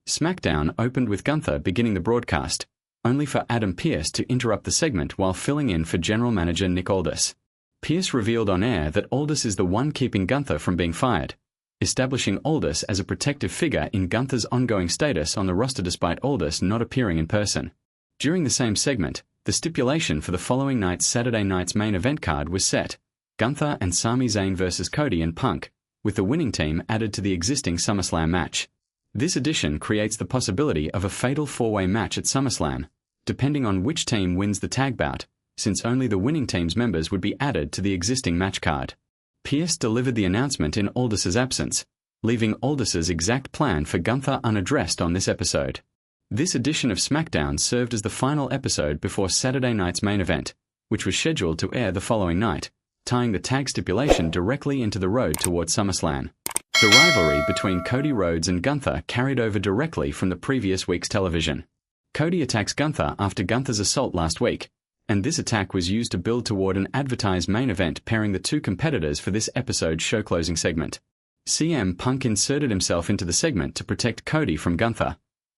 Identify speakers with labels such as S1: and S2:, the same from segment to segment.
S1: SmackDown opened with Gunther beginning the broadcast, only for Adam Pearce to interrupt the segment while filling in for General Manager Nick Aldis. Pearce revealed on air that Aldis is the one keeping Gunther from being fired, establishing Aldis as a protective figure in Gunther's ongoing status on the roster despite Aldis not appearing in person. During the same segment, the stipulation for the following night's Saturday night's main event card was set: Gunther and Sami Zayn vs. Cody and Punk, with the winning team added to the existing SummerSlam match. This addition creates the possibility of a fatal four-way match at SummerSlam, depending on which team wins the tag bout, since only the winning team's members would be added to the existing match card. Pearce delivered the announcement in Aldis's absence, leaving Aldis's exact plan for Gunther unaddressed on this episode. This edition of SmackDown served as the final episode before Saturday night's main event, which was scheduled to air the following night, tying the tag stipulation directly into the road toward SummerSlam. The rivalry between Cody Rhodes and Gunther carried over directly from the previous week's television. Cody attacks Gunther after Gunther's assault last week, and this attack was used to build toward an advertised main event pairing the two competitors for this episode's show-closing segment. CM Punk inserted himself into the segment to protect Cody from Gunther,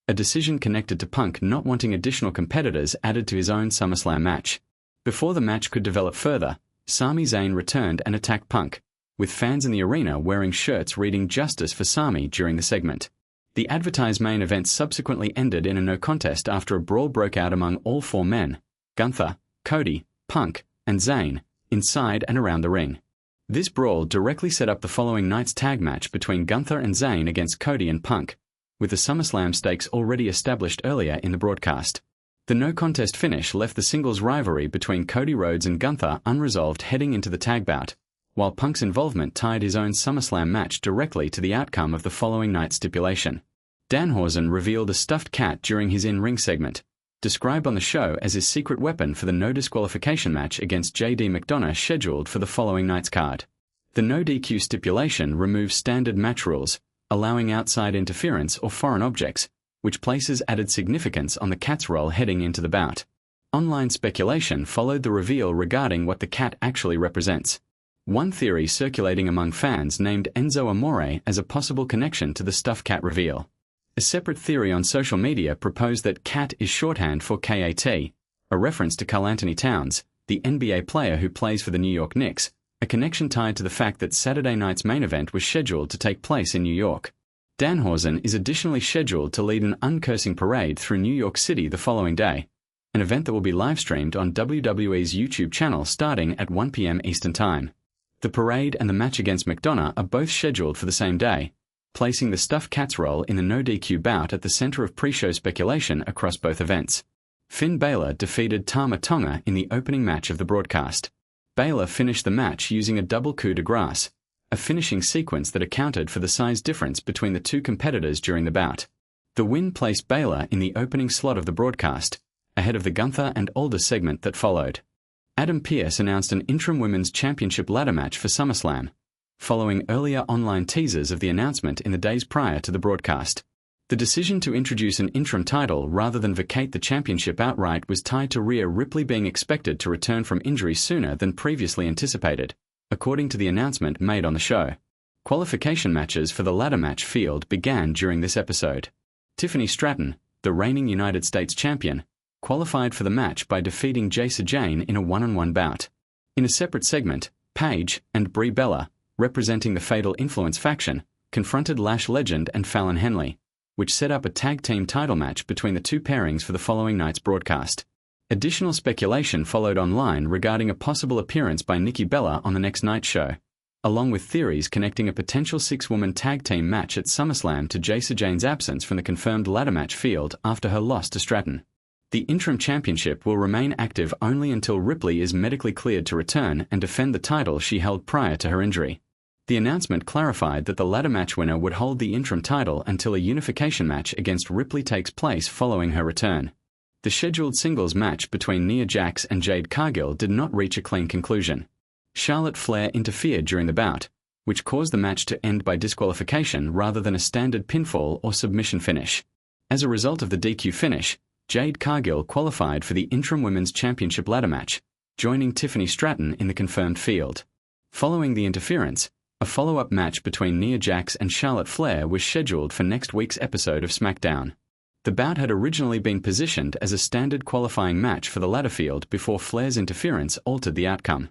S1: a decision connected to Punk not wanting additional competitors added to his own SummerSlam match. Before the match could develop further, Sami Zayn returned and attacked Punk, with fans in the arena wearing shirts reading "Justice for Sami" during the segment. The advertised main event subsequently ended in a no contest after a brawl broke out among all four men: Gunther, Cody, Punk, and Zayn, inside and around the ring. This brawl directly set up the following night's tag match between Gunther and Zayn against Cody and Punk, with the SummerSlam stakes already established earlier in the broadcast. The no-contest finish left the singles rivalry between Cody Rhodes and Gunther unresolved heading into the tag bout, while Punk's involvement tied his own SummerSlam match directly to the outcome of the following night's stipulation. Danhausen revealed a stuffed cat during his in-ring segment, described on the show as his secret weapon for the no disqualification match against J.D. McDonough scheduled for the following night's card. The no DQ stipulation removes standard match rules, allowing outside interference or foreign objects, which places added significance on the cat's role heading into the bout. Online speculation followed the reveal regarding what the cat actually represents. One theory circulating among fans named Enzo Amore as a possible connection to the stuffed cat reveal. A separate theory on social media proposed that cat is shorthand for KAT, a reference to Karl Anthony Towns, the NBA player who plays for the New York Knicks, a connection tied to the fact that Saturday night's main event was scheduled to take place in New York. Danhausen is additionally scheduled to lead an uncursing parade through New York City the following day, an event that will be live-streamed on WWE's YouTube channel starting at 1 p.m. Eastern Time. The parade and the match against McDonough are both scheduled for the same day, placing the stuffed cat's role in the no DQ bout at the center of pre-show speculation across both events. Finn Balor defeated Tama Tonga in the opening match of the broadcast. Balor finished the match using a double coup de grace, a finishing sequence that accounted for the size difference between the two competitors during the bout. The win placed Balor in the opening slot of the broadcast, ahead of the Gunther and Aldis segment that followed. Adam Pearce announced an interim women's championship ladder match for SummerSlam, following earlier online teasers of the announcement in the days prior to the broadcast. The decision to introduce an interim title rather than vacate the championship outright was tied to Rhea Ripley being expected to return from injury sooner than previously anticipated, according to the announcement made on the show. Qualification matches for the ladder match field began during this episode. Tiffany Stratton, the reigning United States champion, qualified for the match by defeating Jacy Jayne in a one-on-one bout. In a separate segment, Paige and Brie Bella, representing the Fatal Influence faction, confronted Lash Legend and Fallon Henley, which set up a tag team title match between the two pairings for the following night's broadcast. Additional speculation followed online regarding a possible appearance by Nikki Bella on the next night's show, along with theories connecting a potential six-woman tag team match at SummerSlam to Jacy Jayne's absence from the confirmed ladder match field after her loss to Stratton. The interim championship will remain active only until Ripley is medically cleared to return and defend the title she held prior to her injury. The announcement clarified that the ladder match winner would hold the interim title until a unification match against Ripley takes place following her return. The scheduled singles match between Nia Jax and Jade Cargill did not reach a clean conclusion. Charlotte Flair interfered during the bout, which caused the match to end by disqualification rather than a standard pinfall or submission finish. As a result of the DQ finish, Jade Cargill qualified for the interim women's championship ladder match, joining Tiffany Stratton in the confirmed field. Following the interference, A follow-up match between Nia Jax and Charlotte Flair was scheduled for next week's episode of SmackDown. The bout had originally been positioned as a standard qualifying match for the ladder field before Flair's interference altered the outcome.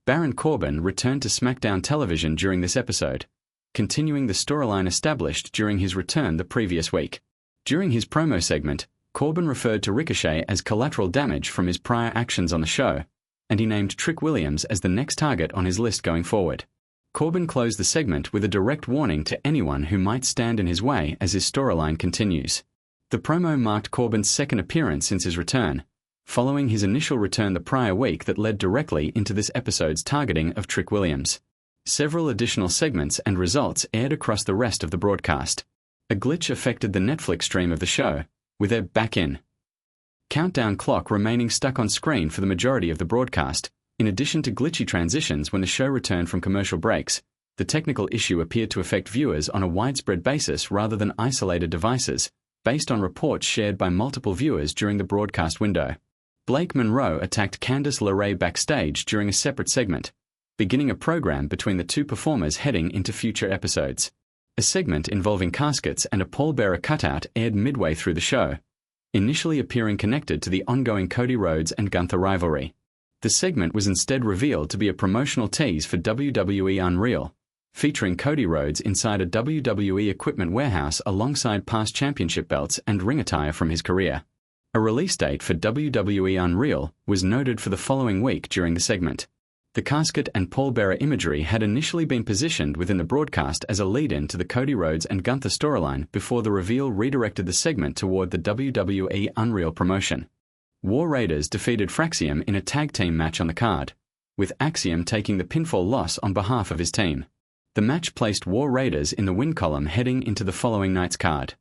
S1: Baron Corbin returned to SmackDown television during this episode, continuing the storyline established during his return the previous week. During his promo segment, Corbin referred to Ricochet as collateral damage from his prior actions on the show, and he named Trick Williams as the next target on his list going forward. Corbin closed the segment with a direct warning to anyone who might stand in his way as his storyline continues. The promo marked Corbin's second appearance since his return, following his initial return the prior week that led directly into this episode's targeting of Trick Williams. Several additional segments and results aired across the rest of the broadcast. A glitch affected the Netflix stream of the show, with a back-in countdown clock remaining stuck on screen for the majority of the broadcast. In addition to glitchy transitions when the show returned from commercial breaks, the technical issue appeared to affect viewers on a widespread basis rather than isolated devices, based on reports shared by multiple viewers during the broadcast window. Blake Monroe attacked Candice LeRae backstage during a separate segment, beginning a program between the two performers heading into future episodes. A segment involving caskets and a pallbearer cutout aired midway through the show, initially appearing connected to the ongoing Cody Rhodes and Gunther rivalry. The segment was instead revealed to be a promotional tease for WWE Unreal, featuring Cody Rhodes inside a WWE equipment warehouse alongside past championship belts and ring attire from his career. A release date for WWE Unreal was noted for the following week during the segment. The casket and pallbearer imagery had initially been positioned within the broadcast as a lead-in to the Cody Rhodes and Gunther storyline before the reveal redirected the segment toward the WWE Unreal promotion. War Raiders defeated Fraxium in a tag team match on the card, with Axiom taking the pinfall loss on behalf of his team. The match placed War Raiders in the win column heading into the following night's card.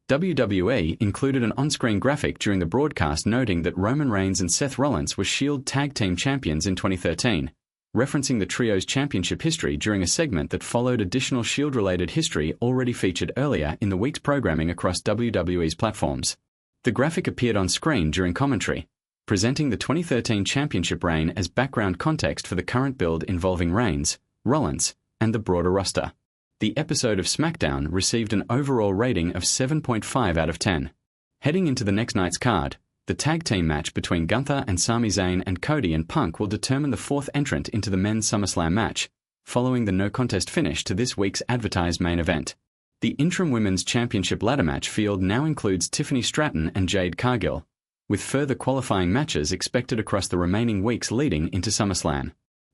S1: WWE included an on-screen graphic during the broadcast noting that Roman Reigns and Seth Rollins were Shield Tag Team Champions in 2013, referencing the trio's championship history during a segment that followed additional Shield-related history already featured earlier in the week's programming across WWE's platforms. The graphic appeared on screen during commentary, presenting the 2013 championship reign as background context for the current build involving Reigns, Rollins, and the broader roster. The episode of SmackDown received an overall rating of 7.5 out of 10. Heading into the next night's card, the tag team match between Gunther and Sami Zayn and Cody and Punk will determine the fourth entrant into the men's SummerSlam match, following the no-contest finish to this week's advertised main event. The Interim Women's Championship ladder match field now includes Tiffany Stratton and Jade Cargill, with further qualifying matches expected across the remaining weeks leading into SummerSlam.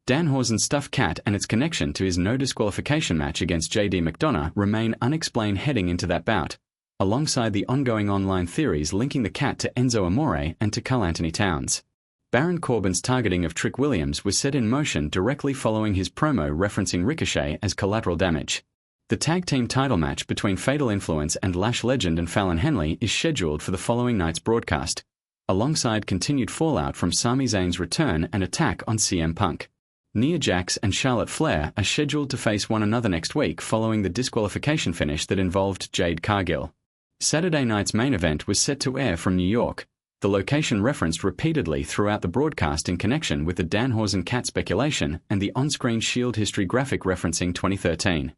S1: Danhausen's stuffed cat and its connection to his no-disqualification match against J.D. McDonough remain unexplained heading into that bout, alongside the ongoing online theories linking the cat to Enzo Amore and to Karl Anthony Towns. Baron Corbin's targeting of Trick Williams was set in motion directly following his promo referencing Ricochet as collateral damage. The tag team title match between Fatal Influence and Lash Legend and Fallon Henley is scheduled for the following night's broadcast, alongside continued fallout from Sami Zayn's return and attack on CM Punk. Nia Jax and Charlotte Flair are scheduled to face one another next week following the disqualification finish that involved Jade Cargill. Saturday night's main event was set to air from New York, the location referenced repeatedly throughout the broadcast in connection with the Danhausen cat speculation and the on-screen Shield history graphic referencing 2013.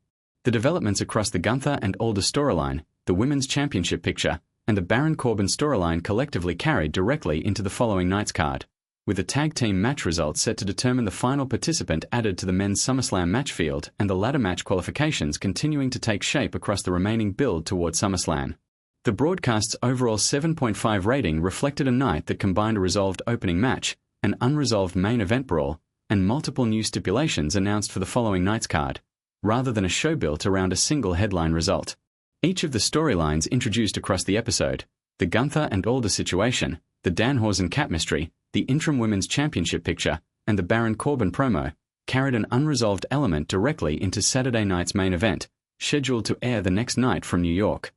S1: The developments across the Gunther and Aldis storyline, the Women's Championship picture, and the Baron Corbin storyline collectively carried directly into the following night's card, with the tag team match results set to determine the final participant added to the men's SummerSlam match field and the ladder match qualifications continuing to take shape across the remaining build toward SummerSlam. The broadcast's overall 7.5 rating reflected a night that combined a resolved opening match, an unresolved main event brawl, and multiple new stipulations announced for the following night's card, rather than a show built around a single headline result. Each of the storylines introduced across the episode, the Gunther and Aldis situation, the Danhausen cat mystery, the Interim Women's Championship picture, and the Baron Corbin promo, carried an unresolved element directly into Saturday night's main event, scheduled to air the next night from New York.